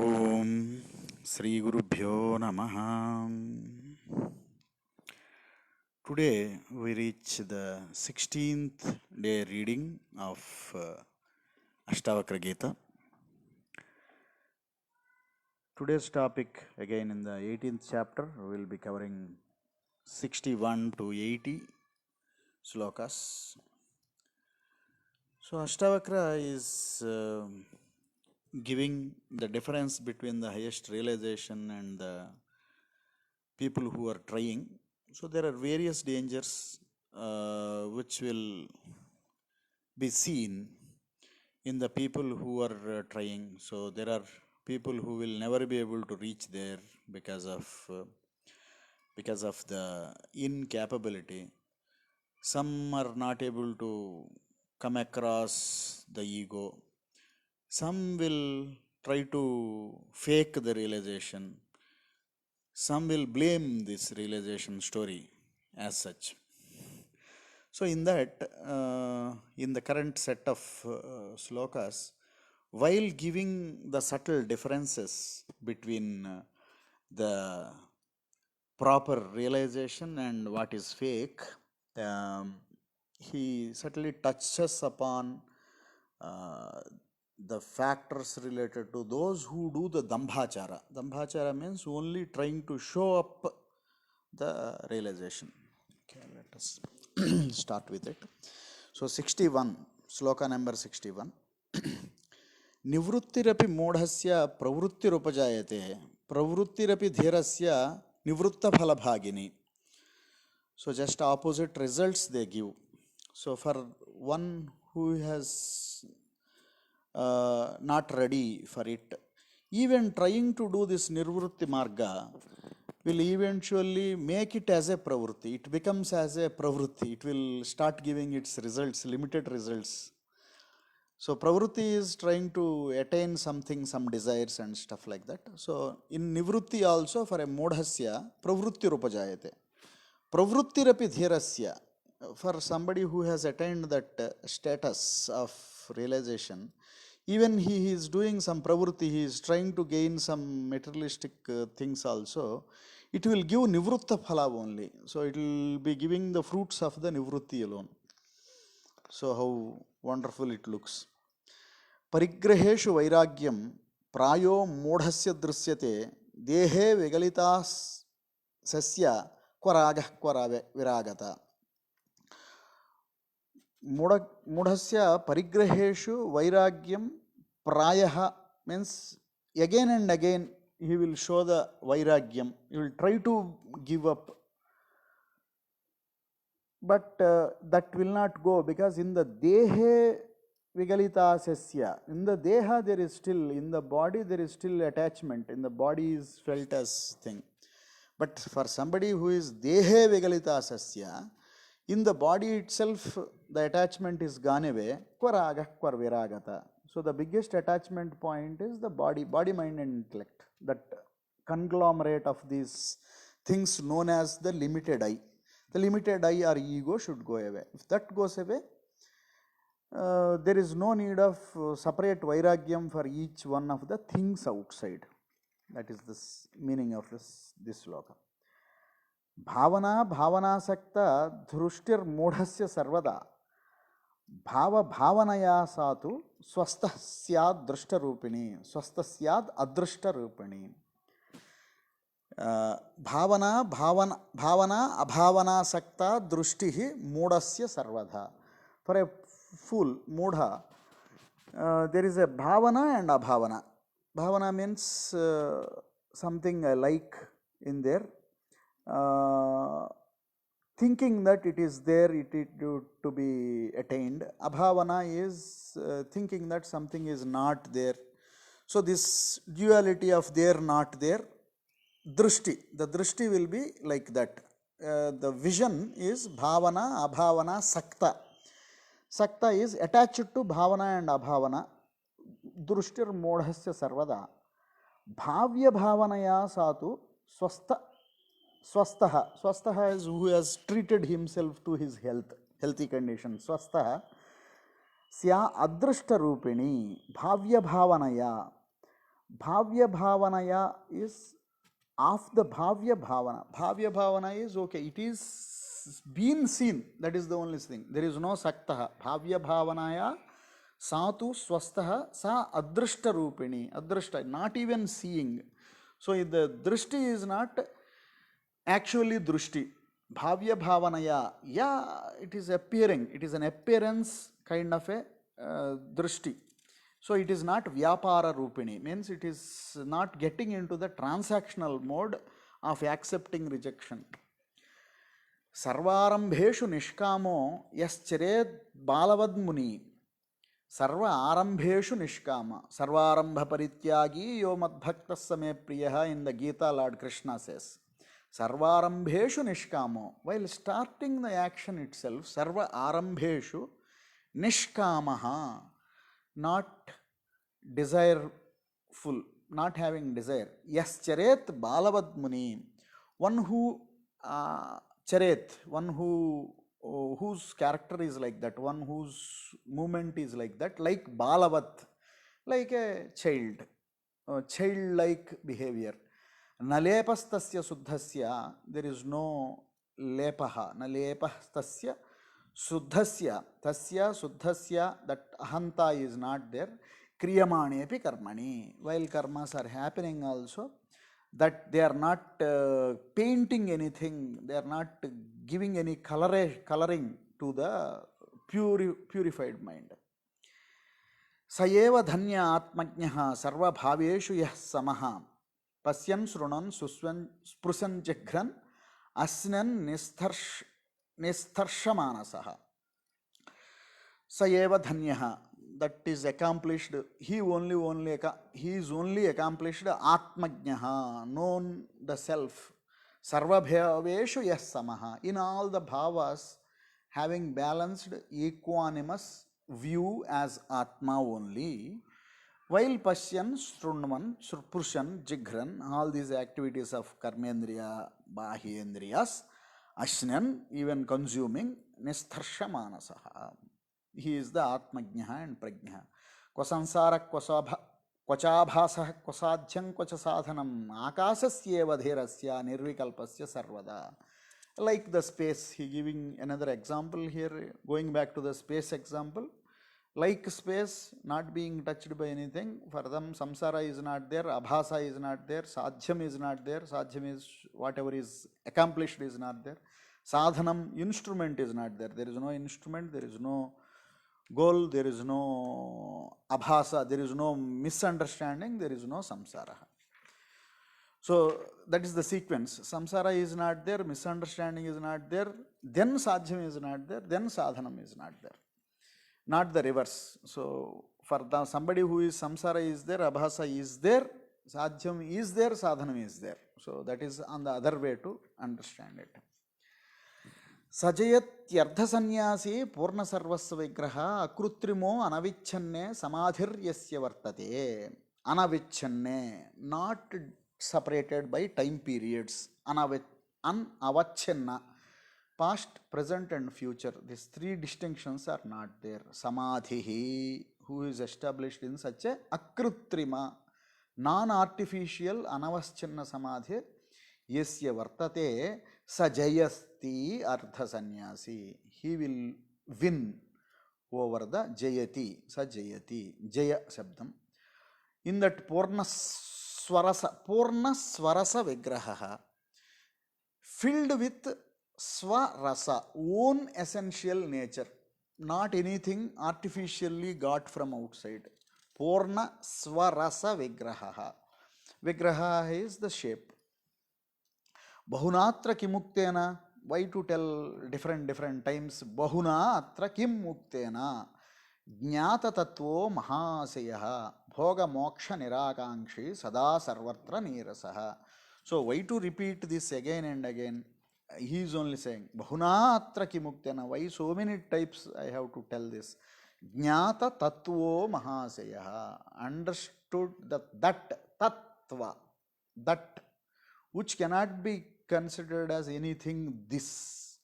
ఓం శ్రీ గురుభ్యో నమః. Today we reach the 16th day reading of Ashtavakra Gita. Today's topic again in the 18th chapter we will be covering 61 to 80 slokas. So Ashtavakra is giving the difference between the highest realization and the people who are trying. So there are various dangers which will be seen in the people who are trying. So there are people who will never be able to reach there because of the incapability. Some are not able to come across the ego. Some will try to fake the realization. Some will blame this realization story as such. So, in that, in the current set of slokas, while giving the subtle differences between the proper realization and what is fake, um, he subtly touches upon uh, the factors related to those who do the dambhachara. Dambhachara means only trying to show up the realization. Okay, let us start with it. So 61, sloka number 61. निवृत्तिरपि मूढ़स्य प्रवृत्तिरुपजायते प्रवृत्तिरपि धीरस्य निवृत्तफलभागिनी. So just opposite results they give. So for one who has not ready for it, even trying to do this nirvrutti marga will eventually make it as a pravrutti. It becomes as a pravrutti. It will start giving its results, limited results. So pravrutti is trying to attain something, some desires and stuff like that. So in nivrutti also for a modhasya pravrutti rupajayate. Pravrutti rapi dhirasya. For somebody who has attained that status of realization, even he is doing some pravrutti, he is trying to gain some materialistic things also. It will give nivrutta phala only. So it will be giving the fruits of the nivrutti alone. So how wonderful it looks. परिग्रहेषु वैराग्यं प्रायो मूढ़स्य दृश्यते देहे विगलिता सस्य क्वरागः क्वराविरागता. मूढ़स्य परिग्रहेषु वैराग्यं प्रायः means again and again he will show the vairagyam. He will try to give up, but that will not go, because in the dehe vigalita sasya, in the deha there is still, in the body there is still attachment, in the body is felt as thing. But for somebody who is dehe vigalita sasya, in the body itself the attachment is gone away, kvaraga kvarviragata. So the biggest attachment point is the body, mind and intellect, that conglomerate of these things known as the limited I. The limited I or ego should go away. If that goes away, there is no need of separate vairagyam for each one of the things outside. That is the meaning of this sloka. Bhavana bhavanasakta dhrushtir modhasya sarvada bhava bhavanaya satu swastha syad drishta rupini swastha syad adrishta rupini. Bhavana abhavana sakta drushtihi modasya sarvadha. For a fool, mudha, there is a bhavana and abhavana. Bhavana means something like in there, thinking that it is there, it is to be attained. Abhavana is thinking that something is not there. So this duality of there, not there, drishti, the drishti will be like that. The vision is bhavana, abhavana, sakta. Sakta is attached to bhavana and abhavana. Drushtir modhasya sarvada. Bhavya bhavanaya satu swastaha. Swastaha is who has treated himself to his healthy condition. Swastaha sya adrishta rupini bhavya bhavanaya. Bhavya Bhavanaya is of the Bhavya Bhavana. Bhavya Bhavana is okay, it is been seen, that is the only thing. There is no Saktaha. Bhavya Bhavanaya Satu Swastaha Sa Adrishta Rupini. Adrishta, not even seeing. So the Drishti is not actually Drushti. Bhavya Bhavanaya, yeah, it is appearing, it is an appearance kind of a Drishti. So it is not Vyapara Rupini, means it is not getting into the transactional mode of accepting rejection. Sarvarambheshu Nishkamo Yascheret Balavad Muni. Sarva Arambheshu Nishkama. Sarvarambha Parityagi Yo Madbhakta Same Priyaha in the Gita, Lord Krishna says. Sarvarambheshu Nishkamo. While starting the action itself, Sarva Arambheshu Nishkamaha. Not desireful, not having desire. Yascharet Balavad Muni. One who charet, one whose character is like that, one whose movement is like that, like Balavat, like a child, childlike behavior. Nalepastasya Suddhasya, there is no lepaha. Nalepastasya Suddhasya, Tasya Suddhasya, that ahanta is not there. Kriyamanepi karmani, while karmas are happening also, that they are not painting anything, they are not giving any coloring to the purified mind. Sayeva dhanya atmajnaha sarva bhaveshu yah samaha pasyan srunan susvan sprusan jaghran asnan nistharshamanasaha. Sayeva dhanyaha, that is accomplished, he is only accomplished atmajnaha, known the self. Sarva bhaveshu yas samaha, in all the bhavas having balanced equanimous view as atma only, while pasyan srunman surpushan jighran, all these activities of karmendriya bahyendriyas, ashnan, even consuming, nistharsha manasaha. He is the Atmajnaha and Prajnaha. Kwasansara kwachabhasah kwasadhyam kwachasadhanam akasasyeva dherasya nirvikalpasya sarvada. Like the space, he giving another example here, going back to the space example. Like space not being touched by anything, for them samsara is not there, abhasa is not there, sadhyam is not there, sadhyam is whatever is accomplished is not there. Sadhanam, instrument is not there, there is no instrument, there is no goal, there is no abhasa, there is no misunderstanding, there is no samsara. So that is the sequence. Samsara is not there, misunderstanding is not there, then sadhyam is not there, then sadhanam is not there. Not the reverse. So for somebody who is samsara is there, abhasa is there, sadhyam is there, sadhanam is there. So that is on the other way to understand it. Sajayatyardha sanyasi purna sarvasva vigraha akrutrimo anavichanne samadhiryasya vartate. Anavichanne, not separated by time periods. Anavachanna, past, present and future. These three distinctions are not there. Samadhihi, who is established in such a akrutrima, non-artificial anavaschanna samadhi, yasya vartate sajayasti artha sanyasi. He will win over the jayati, sajayati, jaya shabdam. In that purna swarasa vigraha, filled with swarasa, own essential nature, not anything artificially got from outside. Purna swarasa vigraha. Vigraha is the shape. Bahunatra kimuktena, why to tell different times? Bahunatra kimuktena, jnata tattvo mahasayaha, bhoga moksha nirakankshi, sada sarvatra nirasaha. So why to repeat this again and again? He is only saying, Bahunatra kimuktena, why so many types I have to tell this? Jnata tattvo mahasayaha, understood that tattva, that which cannot be considered as anything this.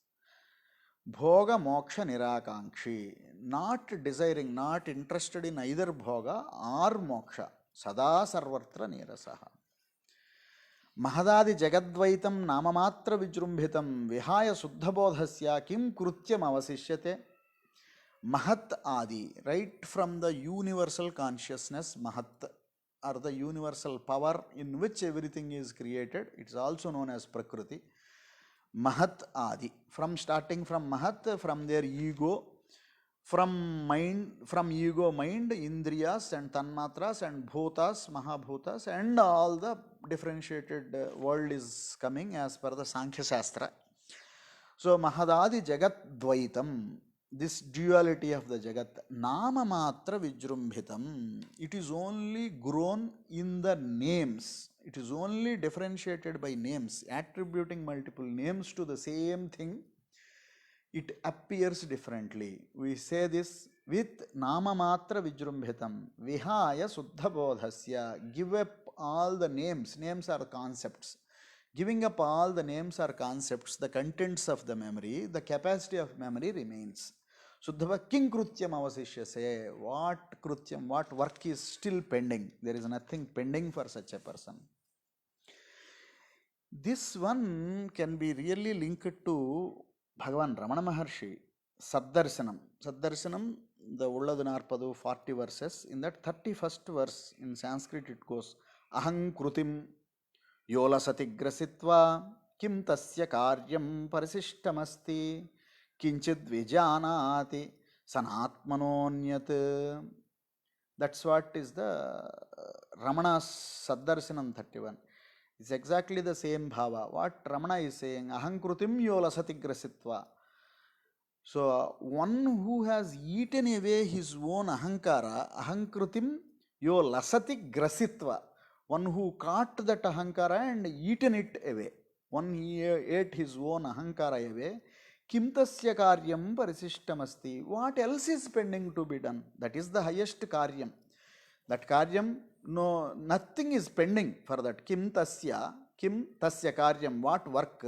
Bhoga moksha nirakankshi, not desiring, not interested in either bhoga or moksha. సదా సర్వత్ర నీరసః. మహదాది జగద్వైతం నామమాత్ర విజృంభితం విహాయ శుద్ధబోధస్య కిం కృత్యం అవశిష్యతే. మహత్ ఆది, right from the universal consciousness, మహత్ or the universal power in which everything is created, it's also known as ప్రకృతి. మహత్ ఆది, from starting from mahat, from their ego, from mind, from ego mind, indriyas and tanmatras and bhutas, mahabhutas, and all the differentiated world is coming as per the Sankhya Shastra. So mahadadi jagat dvaitam, this duality of the jagat, nama matra vijrumbhitam, it is only grown in the names, it is only differentiated by names, attributing multiple names to the same thing, it appears differently. We say this with nama matra vijrumbhitam vihaya suddha bodhasya, give up all the names, names are concepts, giving up all the names or concepts, the contents of the memory, the capacity of memory remains. Suddhava king krutyam avasishyase, what krutyam, what work is still pending? There is nothing pending for such a person. This one can be really linked to Bhagavan Ramana Maharshi, Saddarshanam. Saddarshanam, the Ulladu Narpadu, 40 verses. In that 31st verse in Sanskrit it goes, Aham krutim yolasati grasitva kim tasya karyam parisishtamasti kinchid vijanati sanatmanonyat. That's what is the Ramana's Saddarshanam 31. It's exactly the same bhava. What Ramana is saying, ahankrutim yolasati grasitva. So one who has eaten away his own ahankara, ahankrutim yolasati grasitva. One who caught that ahankara and eaten it away. One ate his own ahankara away. Kim tasya karyam parisishtamasti. What else is pending to be done? That is the highest karyam. That karyam, no, nothing is pending for that. Kim tasya karyam, what work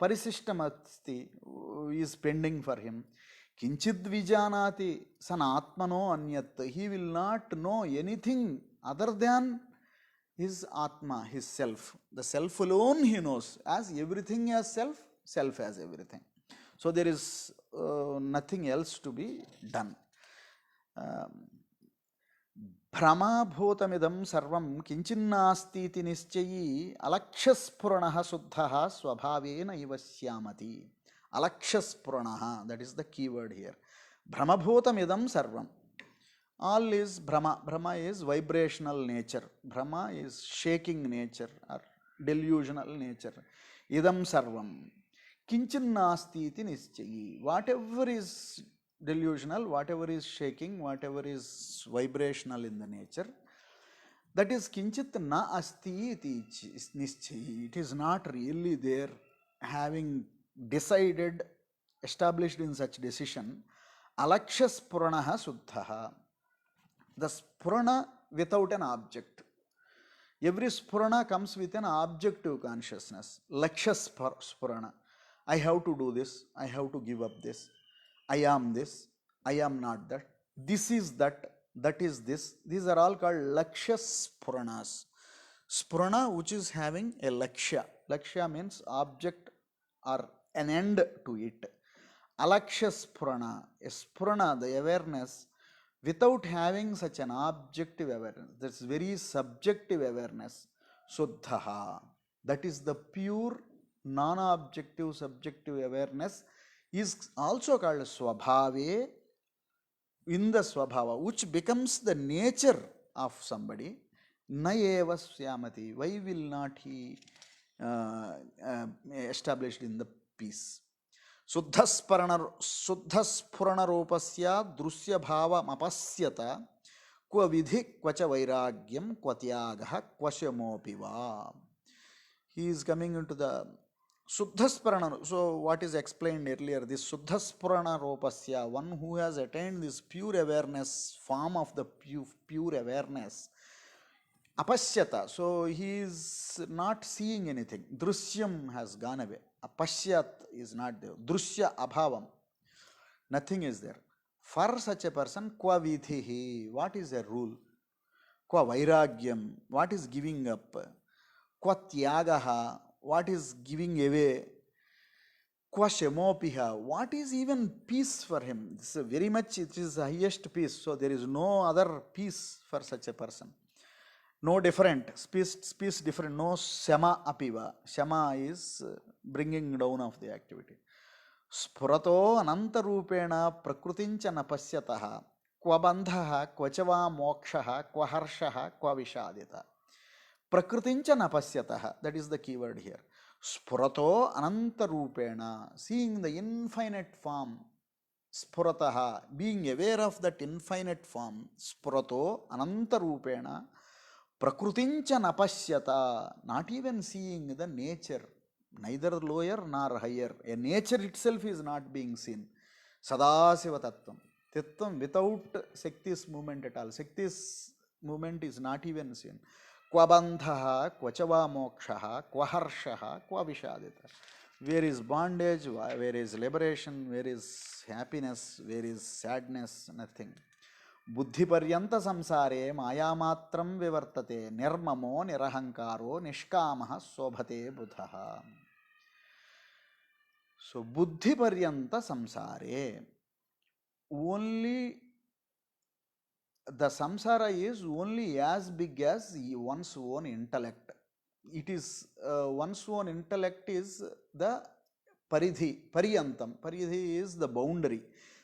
parisishtamasti is pending for him. Kinchid vijanati sanatmano anyat, he will not know anything other than his atma, his self. The self alone he knows, as everything as self, self as everything. So there is nothing else to be done. భ్రమాభూతమిదం సర్వం కించిన్నాస్తి నిశ్చయీ అలక్ష్యస్ఫురణ శుద్ధ స్వభావేన ఇవ శ్యామతి. అలక్ష్యస్ఫురణ, that is the keyword here. భ్రమభూతమిదం సర్వం, all is brahma. Brahma is vibrational nature, brahma is shaking nature or delusional nature. Idam sarvam kinchinnaasti iti nischayi, whatever is delusional, whatever is shaking, whatever is vibrational in the nature, that is kinchit na asti iti nischayi, it is not really there, having decided, established in such decision. Alakshya spuranaha suddhaha, the spurana without an object. Every spurana comes with an objective consciousness. Lakshya spurana, I have to do this, I have to give up this, I am this, I am not that, this is that, that is this. These are all called lakshya spuranas. Spurana which is having a lakshya. Lakshya means object or an end to it. Alakshya spurana, a spurana, the awareness without having such an objective awareness, that's very subjective awareness. Suddhaha, that is the pure non-objective subjective awareness, is also called swabhave, in the swabhava, which becomes the nature of somebody. Na eva syamati, why will not he established in the peace? శుద్ధస్ఫురణ రూపస్య దృశ్య భావమపశ్యత క్వ విధి క్వచ వైరాగ్యం క్వ త్యాగః క్వ శమోపి వా. He is coming into the Suddhaspurana. So what is explained earlier, this Suddhaspurana Rupasya, one who has attained this pure awareness, form of the pure awareness, Apashyata, so he is not seeing anything. Drusyam has gone away. Apashyat is not there. Drusya abhavam, nothing is there. For such a person, kwa vidhihi, what is a rule? Kwa vairagyam, what is giving up? Kwa tyagaha, what is giving away? Kwa shemopiha, what is even peace for him? This is very much, it is the highest peace. So there is no other peace for such a person. No different, peace different, no shama apiva. Shama is bringing down of the activity. Spurato anantarupena prakrutincha napashyataha. Kwa bandhaha, kwa chava mokshaha, kwa harshaha, kwa vishadita. Prakrutincha napasyataha, that is the keyword here. Spurato anantarupena, seeing the infinite form. Spurataha, being aware of that infinite form. Spurato anantarupena, prakrutincha napasyata, not even seeing the nature, neither lower nor higher. A nature itself is not being seen. Sadasiva tattvam. Tattvam without Shakti's movement at all. Shakti's movement is not even seen. Kwa bandhaha, kwa chava mokshaha, kwa harshaha, kwa vishadita. Where is bondage, where is liberation, where is happiness, where is sadness, nothing. Buddhi paryanta samsare mayamatram vivartate nirmamo nirahankaro nishkamaha sobhate buddhaha. So buddhi paryanta samsare, only the samsara is only as big as one's own intellect. It is one's own intellect is the paridhi, paryantam. Paridhi is the boundary.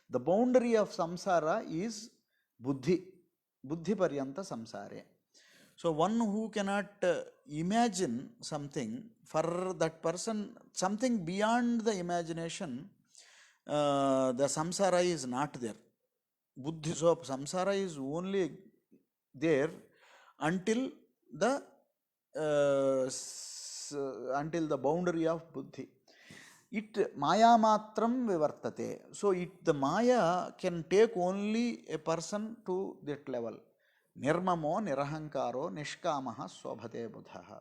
The boundary of samsara is buddhi. Buddhi paryanta samsare. So one who cannot imagine something, for that person, something beyond the imagination, the samsara is not there. Buddhi, so samsara is only there until the boundary of buddhi. It maya matram vivartate. So the maya can take only a person to that level. Nirmamo nirahankaro nishkamaha sobhate buddhaha.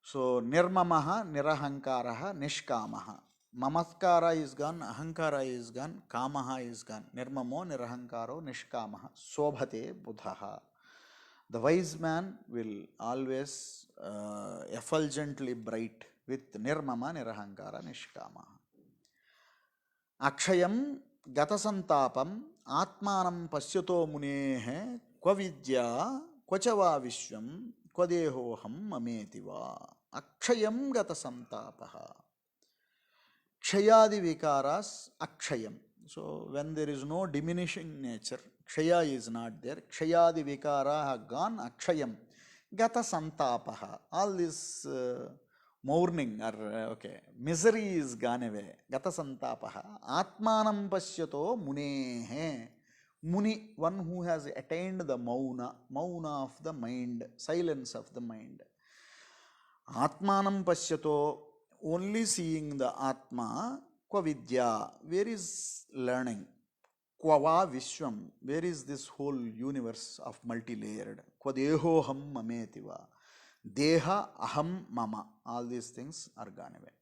So nirmamaha nirahankaraha nishkamaha. Mamaskara is gone, ahankara is gone, kamaha is gone. Nirmamo nirahankaro nishkamaha sobhate buddhaha. The wise man will always effulgently bright with nirmama nirahankara nishkama. Akshayam gatasantapam atmanam pasyato munehe kwa vidya kwa chava vishwam kwa dehoham mametiva. Akshayam gatasantapaha. Kshayadi vikaras akshayam. So when there is no diminishing nature, kshaya is not there. Kshayadi vikara have gone, akshayam. Gata santapaha. All this mourning or misery is gone away. Gata santapaha. Atmanam pasyato munehe. Muni, one who has attained the mauna of the mind, silence of the mind. Atmanam pasyato, only seeing the Atma. Kwa vidya, where is learning? Kwava vishwam, where is this whole universe of multi-layered? Kwa dehoham mametiva. Deha aham mama. All these things are gone away.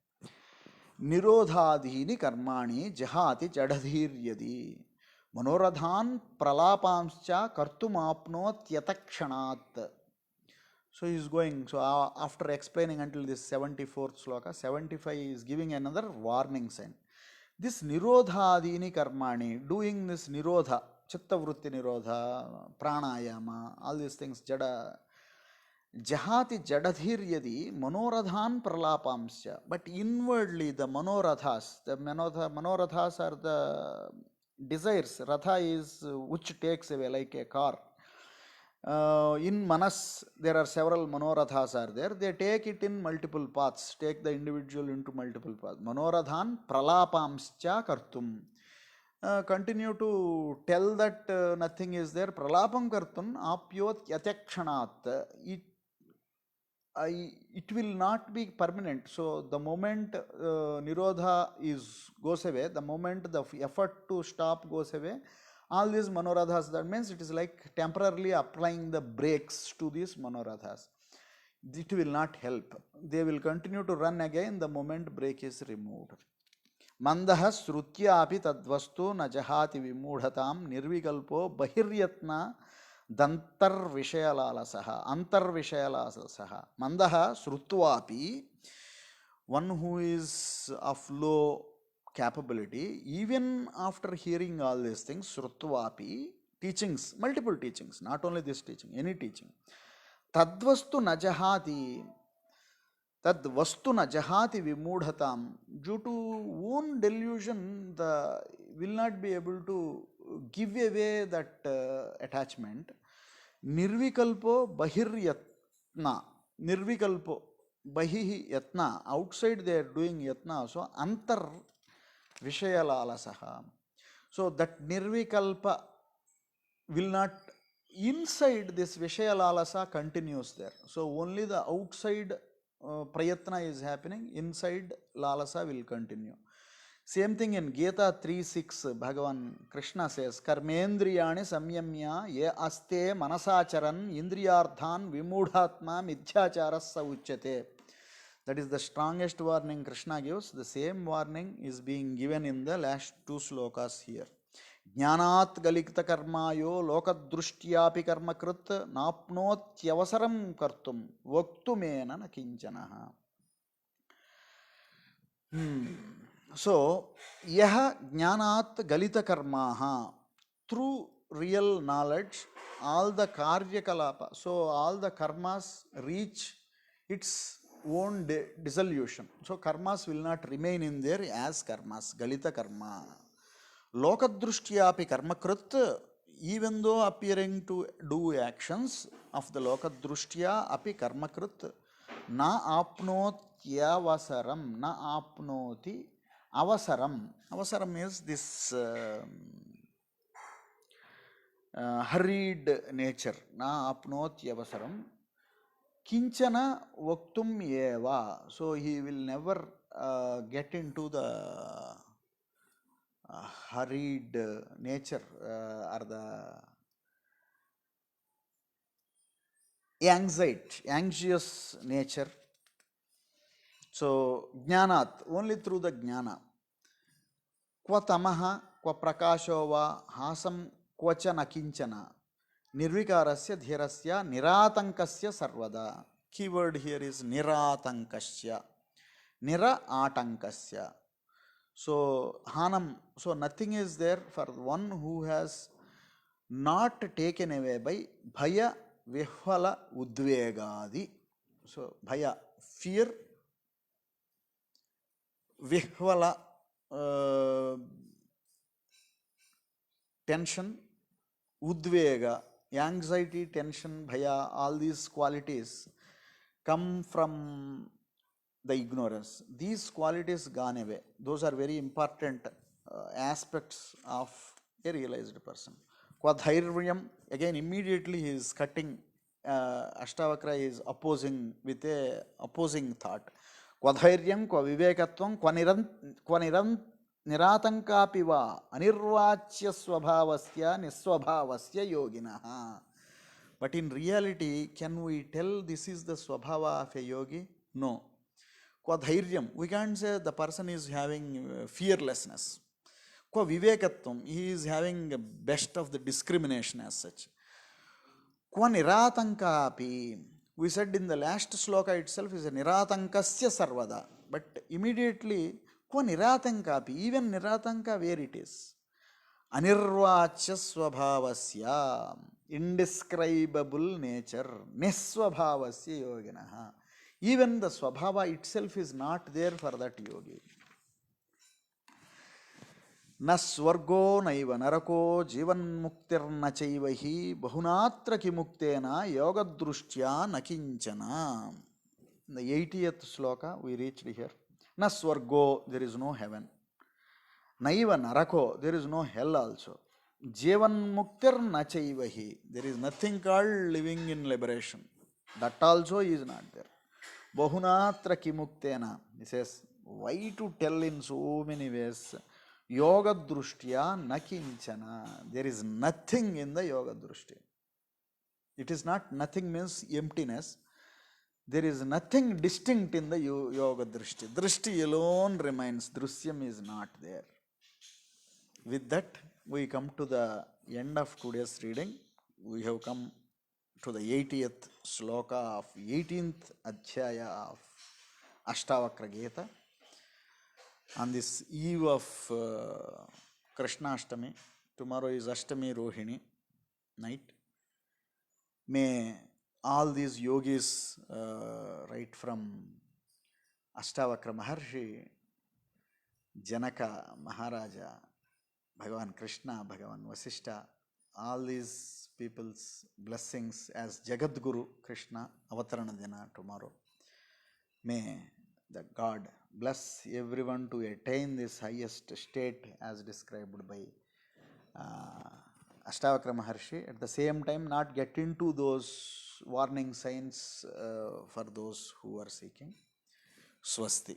Nirodhadhini karmani jahati jadadhiryadi. Manoradhan pralapamscha kartumapnot yatakshanat. So he is going, so after explaining until this 74th sloka, 75 is giving another warning sign. This nirodhadini karmani, doing this nirodha, chitta vritti nirodha, pranayama, all these things, jada, jahati jadadhiryadi, manoradhan pralapamsya. But inwardly the manorathas, manorathas are the desires. Ratha is which takes away, like a car. In Manas, there are several manorathas are there. They take it in multiple paths, take the individual into multiple paths. Manoradhan pralapamscha kartum. Continue to tell that nothing is there. Pralapam kartum apyot yatakshanat. It will not be permanent. So the moment nirodha goes away, the moment the effort to stop goes away, all these manorathas, that means it is like temporarily applying the brakes to these manorathas. It will not help. They will continue to run again the moment brake is removed. Mandaha srutya api tadvastu na jahati vimudhatam nirvikalpo bahiryatna దంతర్విషయలాలసః అంతర్విషయలాలసః మందః శ్రుత్వాపి one who is of low capability, even after hearing all these things, shrutvapi, teachings, multiple teachings, not only this teaching, any teaching, tadvastu najahati, tadvastu najahati vimudhatam, due to own delusion, the will not be able to give away that attachment. Nirvikalpo bahiryatna, nirvikalpo bahihi yatna, outside they are doing yatna, so antar vishayalalasaha. So that nirvikalpa will not, inside this vishayalalasa continues there. So only the outside prayatna is happening, inside lalasa will continue. Same thing in Gita 3:6, Bhagavan Krishna says, Karmendriyani samyamya ye aste manasacharan indriyardhan vimudhatma midhyacharas uchyate. That is the strongest warning Krishna gives. The same warning is being given in the last two slokas here. Jnanat galikta karmayo lokadrushtyaapi karmakrit napnotyavasaram kartum vaktumena na kinchanaha. So, yaha jnanat galita karmaha, through real knowledge, all the karya kalapa, so all the karmas reach its own dissolution. So karmas will not remain in there as karmas, galita karma. Lokadrushtyaapi karmakrit, even though appearing to do actions of the lokadrushtya api karmakrit, na apnotyavasaram, na apnoti avasaram. Avasaram is this hurried nature. Na apnotyavasaram kinchana vaktum eva. So he will never get into the hurried nature or the anxious nature. So jnanat, only through the jnana. Kva tamaha, kva prakasho va hasam kvacha nakinchana nirvikarasya dhirasya niratankasya sarvada. Keyword here is niratankasya, nira atankasya. So hanam, so nothing is there for one who has not taken away by bhaya vihvala udvegadi. So bhaya, fear, vihvala, tension, udvega, anxiety, tension, bhaya, all these qualities come from the ignorance. These qualities gone away. Those are very important aspects of a realized person. Kwadhairyam, again immediately he is cutting, Ashtavakra is opposing with a opposing thought. Kwadhairyam, kwa vivekatvam, kwa niratankapi va anirvachya swabhavasya niswabhavasya yoginaha. But in reality, can we tell this is the swabhava of a yogi? No. Kwadhairyam, we can't say the person is having fearlessness. Kwa vivekatvam, he is having best of the discrimination as such. Kwa niratankapi, we said in the last sloka itself is a niratankasya sarvada. But immediately, kwa niratankapi, even niratanka where it is? Anirvachya swabhavasya, indescribable nature, niswabhavasya yoginaha. Even the swabhava itself is not there for that yogi. Na swargo naiva narako jivan muktirna chaivahi bahunatra kimuktena yoga drushtya nakinchana. In the 80th sloka we reached here. Na swargo, there is no heaven. Naiva narako, there is no hell also. Jivan muktirna chaivahi, there is nothing called living in liberation. That also is not there. Bahunatra kimuktena, he says, why to tell in so many ways? Yoga drushtya nakinchana, there is nothing in the yoga drushtya. It is not nothing means emptiness. There is nothing distinct in the yoga drishti. Drishti alone remains, drusyam is not there. With that, we come to the end of today's reading. we have come to the 80th sloka of 18th adhyaya of Ashtavakra Gita. On this eve of Krishna Ashtami, tomorrow is Ashtami Rohini night. May all these yogis, right from Ashtavakra Maharshi, Janaka Maharaja, Bhagavan Krishna, Bhagavan Vasishta, all these people's blessings as Jagat Guru Krishna Avatarana Dina tomorrow. May the God bless everyone to attain this highest state as described by Ashtavakra Maharshi. At the same time, not get into those warning signs for those who are seeking. Swasti.